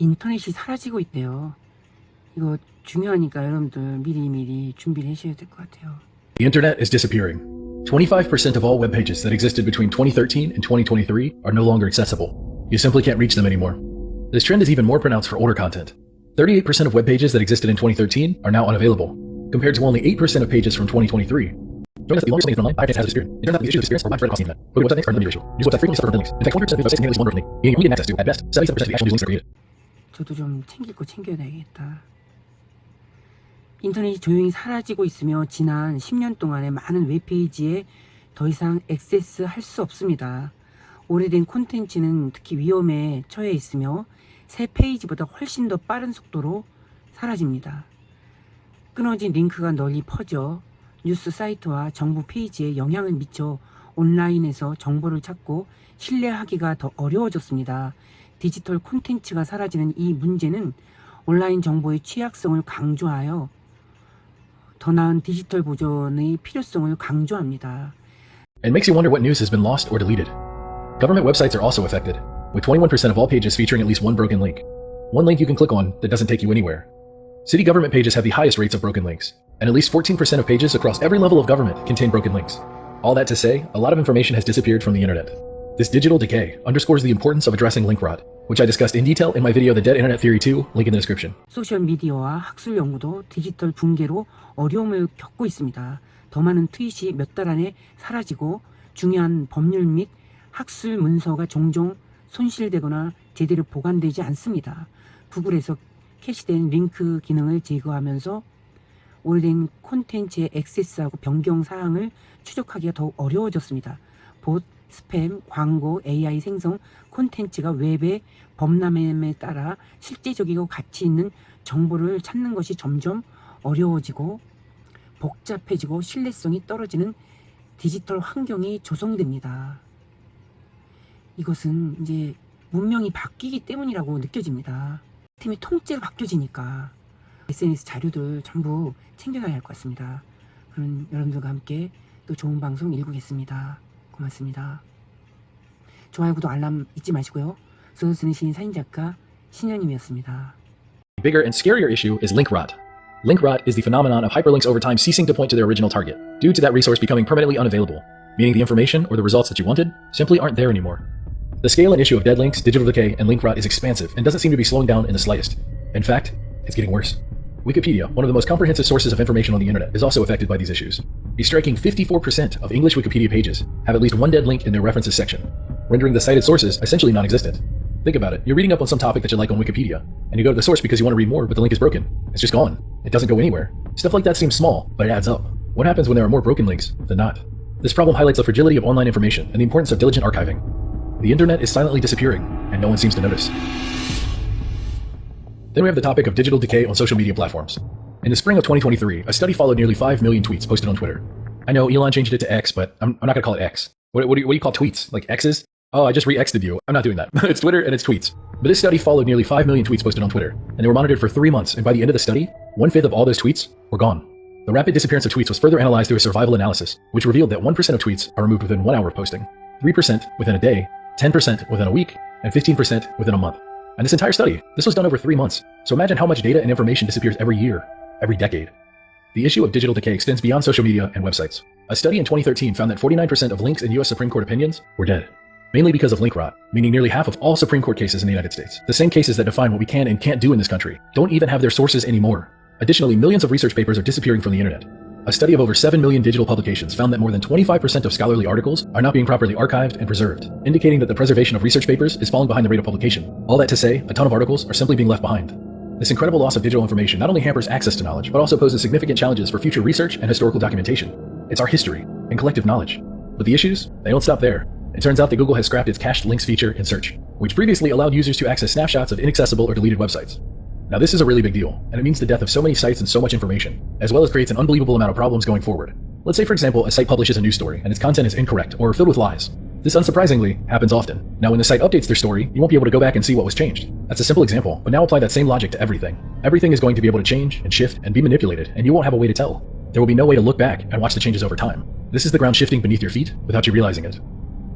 인터넷이 사라지고 있대요. 이거 중요하니까 여러분들 미리미리 준비를 하셔야 될 것 같아요. The internet is disappearing. 25% of all web pages that existed between 2013 and 2023 are no longer accessible. You simply can't reach them anymore. This trend is even more pronounced for older content. 38% of web pages that existed in 2013 are now unavailable, compared to only 8% of pages from 2023. Join us at the longest online podcast has disappeared. It turns out the issue of disappearance are widespread across the internet. Go to website links are another major issue. News websites frequently suffer from links. In fact, 100% of websites contain at least one broken link, meaning only getting access to, at best, 77% of the actual news links are created. 저도 좀 챙길 거 챙겨야겠다. 인터넷이 조용히 사라지고 있으며 지난 10년 동안의 많은 웹페이지에 더 이상 액세스 할 수 없습니다. 오래된 콘텐츠는 특히 위험에 처해 있으며 새 페이지보다 훨씬 더 빠른 속도로 사라집니다. 끊어진 링크가 널리 퍼져 뉴스 사이트와 정부 페이지에 영향을 미쳐 온라인에서 정보를 찾고 신뢰하기가 더 어려워졌습니다. 디지털 콘텐츠가 사라지는 이 문제는 온라인 정보의 취약성을 강조하여 더 나은 디지털 보존의 필요성을 강조합니다. It makes you wonder what news has been lost or deleted. Government websites are also affected, with 21% of all pages featuring at least one broken link. One link you can click on that doesn't take you anywhere. City government pages have the highest rates of broken links, and at least 14% of pages across every level of government contain broken links. All that to say, a lot of information has disappeared from the internet. This digital decay underscores the importance of addressing link rot, which I discussed in detail in my video The Dead Internet Theory 2, link in the description. 소셜미디어와 학술 연구도 디지털 붕괴로 어려움을 겪고 있습니다. 더 많은 트윗이 몇 달 안에 사라지고 중요한 법률 및 학술 문서가 종종 손실되거나 제대로 보관되지 않습니다. 구글에서 캐시된 링크 기능을 제거하면서 오래된 콘텐츠에 액세스하고 변경 사항을 추적하기가 더욱 어려워졌습니다. 봇, 스팸, 광고, AI 생성 콘텐츠가 웹의 범람에 따라 실제적이고 가치 있는 정보를 찾는 것이 점점 어려워지고 복잡해지고 신뢰성이 떨어지는 디지털 환경이 조성됩니다. 이것은 이제 문명이 바뀌기 때문이라고 느껴집니다. 시스템이 통째로 바뀌어지니까 SNS 자료들 전부 챙겨가야 할 것 같습니다. 그럼 여러분들과 함께 또 좋은 방송 일구겠습니다. 고맙습니다. 좋아요, 구독, 알람 잊지 마시고요. 소설 쓰는 시인 사진작가 신현림이었습니다. A bigger and scarier issue is link rot. Link rot is the phenomenon of hyperlinks over time ceasing to point to their original target, due to that resource becoming permanently unavailable, meaning the information or the results that you wanted simply aren't there anymore. The scale and issue of dead links, digital decay, and link rot is expansive and doesn't seem to be slowing down in the slightest. In fact, it's getting worse. Wikipedia, one of the most comprehensive sources of information on the internet, is also affected by these issues. A striking 54% of English Wikipedia pages have at least one dead link in their references section, rendering the cited sources essentially non-existent. Think about it. You're reading up on some topic that you like on Wikipedia, and you go to the source because you want to read more, but the link is broken. It's just gone. It doesn't go anywhere. Stuff like that seems small, but it adds up. What happens when there are more broken links than not? This problem highlights the fragility of online information and the importance of diligent archiving. The internet is silently disappearing, and no one seems to notice. Then we have the topic of digital decay on social media platforms. In the spring of 2023, a study followed nearly 5 million tweets posted on Twitter. I know Elon changed it to X, but I'm not going to call it X. What do you call tweets? Like X's? Oh, I just re-X'd you. I'm not doing that. It's Twitter and it's tweets. But this study followed nearly 5 million tweets posted on Twitter, and they were monitored for 3 months, and by the end of the study, 1/5 of all those tweets were gone. The rapid disappearance of tweets was further analyzed through a survival analysis, which revealed that 1% of tweets are removed within 1 hour of posting, 3% within a day, 10% within a week, and 15% within a month. And this entire study, this was done over 3 months. So imagine how much data and information disappears every year, every decade. The issue of digital decay extends beyond social media and websites. A study in 2013 found that 49% of links in US Supreme Court opinions were dead, mainly because of link rot, meaning nearly half of all Supreme Court cases in the United States, the same cases that define what we can and can't do in this country, don't even have their sources anymore. Additionally, millions of research papers are disappearing from the internet. A study of over 7 million digital publications found that more than 25% of scholarly articles are not being properly archived and preserved, indicating that the preservation of research papers is falling behind the rate of publication. All that to say, a ton of articles are simply being left behind. This incredible loss of digital information not only hampers access to knowledge, but also poses significant challenges for future research and historical documentation. It's our history and collective knowledge. But the issues, they don't stop there. It turns out that Google has scrapped its cached links feature in search, which previously allowed users to access snapshots of inaccessible or deleted websites. Now this is a really big deal, and it means the death of so many sites and so much information, as well as creates an unbelievable amount of problems going forward. Let's say, for example, a site publishes a news story and its content is incorrect or filled with lies. This unsurprisingly happens often. Now when the site updates their story, you won't be able to go back and see what was changed. That's a simple example, but now apply that same logic to everything. Everything is going to be able to change and shift and be manipulated, and you won't have a way to tell. There will be no way to look back and watch the changes over time. This is the ground shifting beneath your feet without you realizing it.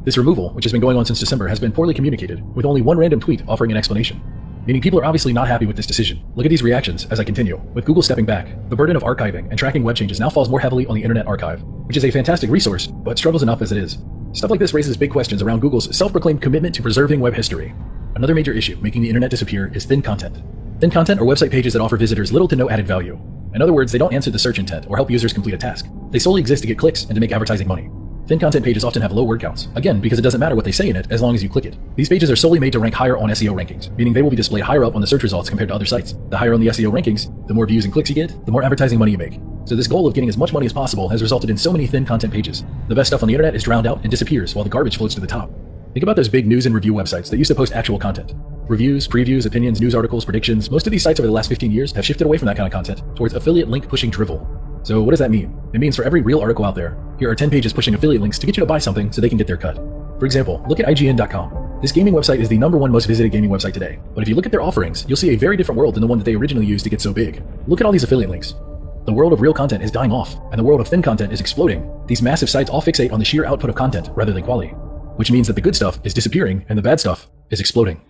This removal, which has been going on since December, has been poorly communicated, with only one random tweet offering an explanation. meaning people are obviously not happy with this decision. Look at these reactions as I continue. With Google stepping back, the burden of archiving and tracking web changes now falls more heavily on the Internet Archive, which is a fantastic resource, but struggles enough as it is. Stuff like this raises big questions around Google's self-proclaimed commitment to preserving web history. Another major issue making the internet disappear is thin content. Thin content are website pages that offer visitors little to no added value. In other words, they don't answer the search intent or help users complete a task. They solely exist to get clicks and to make advertising money. Thin content pages often have low word counts, again because it doesn't matter what they say in it as long as you click it. These pages are solely made to rank higher on SEO rankings, meaning they will be displayed higher up on the search results compared to other sites. The higher on the SEO rankings, the more views and clicks you get, the more advertising money you make. So this goal of getting as much money as possible has resulted in so many thin content pages. The best stuff on the internet is drowned out and disappears while the garbage floats to the top. Think about those big news and review websites that used to post actual content. Reviews, previews, opinions, news articles, predictions. Most of these sites over the last 15 years have shifted away from that kind of content towards affiliate link pushing drivel. So what does that mean? It means for every real article out there, here are 10 pages pushing affiliate links to get you to buy something so they can get their cut. For example, look at IGN.com. This gaming website is the #1 most visited gaming website today. But if you look at their offerings, you'll see a very different world than the one that they originally used to get so big. Look at all these affiliate links. The world of real content is dying off, and the world of thin content is exploding. These massive sites all fixate on the sheer output of content rather than quality, which means that the good stuff is disappearing and the bad stuff is exploding.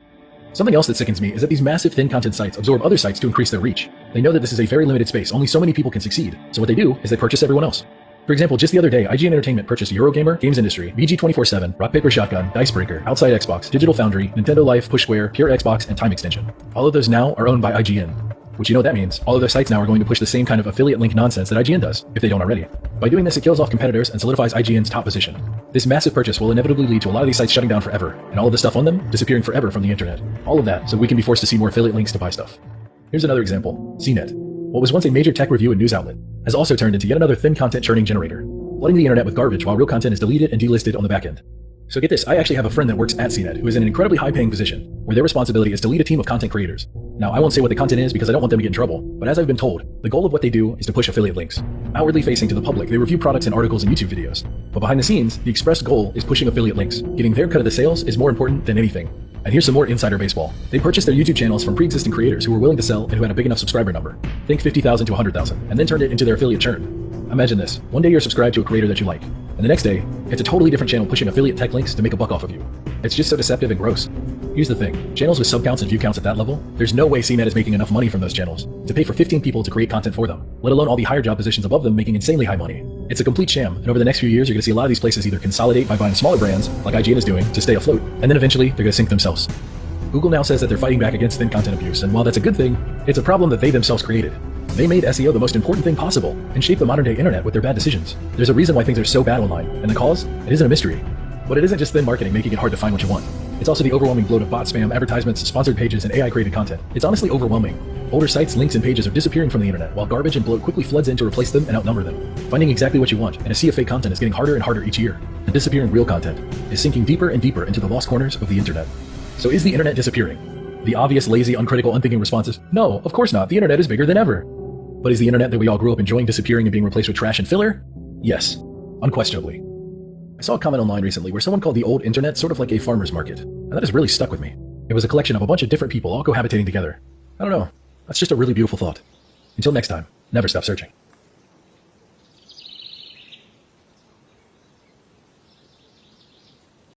Something else that sickens me is that these massive thin content sites absorb other sites to increase their reach. They know that this is a very limited space, only so many people can succeed, so what they do is they purchase everyone else. For example, just the other day, IGN Entertainment purchased Eurogamer, Games Industry, VG247, Rock Paper Shotgun, Dicebreaker, Outside Xbox, Digital Foundry, Nintendo Life, Pushsquare, Pure Xbox, and Time Extension. All of those now are owned by IGN. Which you know what that means. All of their sites now are going to push the same kind of affiliate link nonsense that IGN does, if they don't already. By doing this, it kills off competitors and solidifies IGN's top position. This massive purchase will inevitably lead to a lot of these sites shutting down forever, and all of the stuff on them disappearing forever from the internet. All of that so we can be forced to see more affiliate links to buy stuff. Here's another example. CNET. What was once a major tech review and news outlet has also turned into yet another thin content churning generator, flooding the internet with garbage while real content is deleted and delisted on the back end. So get this, I actually have a friend that works at CNET who is in an incredibly high-paying position, where their responsibility is to lead a team of content creators. Now, I won't say what the content is because I don't want them to get in trouble, but as I've been told, the goal of what they do is to push affiliate links. Outwardly facing to the public, they review products and articles and YouTube videos. But behind the scenes, the expressed goal is pushing affiliate links. Getting their cut of the sales is more important than anything. And here's some more insider baseball. They purchased their YouTube channels from pre-existing creators who were willing to sell and who had a big enough subscriber number. Think 50,000 to 100,000, and then turned it into their affiliate churn. Imagine this. One day you're subscribed to a creator that you like, and the next day, it's a totally different channel pushing affiliate tech links to make a buck off of you. It's just so deceptive and gross. Here's the thing. Channels with sub counts and view counts at that level, there's no way CNET is making enough money from those channels to pay for 15 people to create content for them, let alone all the higher job positions above them making insanely high money. It's a complete sham, and over the next few years, you're going to see a lot of these places either consolidate by buying smaller brands, like IGN is doing, to stay afloat, and then eventually, they're going to sink themselves. Google now says that they're fighting back against thin content abuse, and while that's a good thing, it's a problem that they themselves created. They made SEO the most important thing possible and shaped the modern day internet with their bad decisions. There's a reason why things are so bad online, and the cause? It isn't a mystery. But it isn't just thin marketing making it hard to find what you want. It's also the overwhelming bloat of bot spam, advertisements, sponsored pages, and AI-created content. It's honestly overwhelming. Older sites, links, and pages are disappearing from the internet, while garbage and bloat quickly floods in to replace them and outnumber them. Finding exactly what you want and a sea of fake content is getting harder and harder each year. And disappearing real content is sinking deeper and deeper into the lost corners of the internet. So is the internet disappearing? The obvious, lazy, uncritical, unthinking response is, no, of course not. The internet is bigger than ever. But is the internet that we all grew up enjoying disappearing and being replaced with trash and filler? Yes, unquestionably. I saw a comment online recently where someone called the old internet sort of like a farmer's market, and that has really stuck with me. It was a collection of a bunch of different people all cohabitating together. I don't know, that's just a really beautiful thought. Until next time, never stop searching.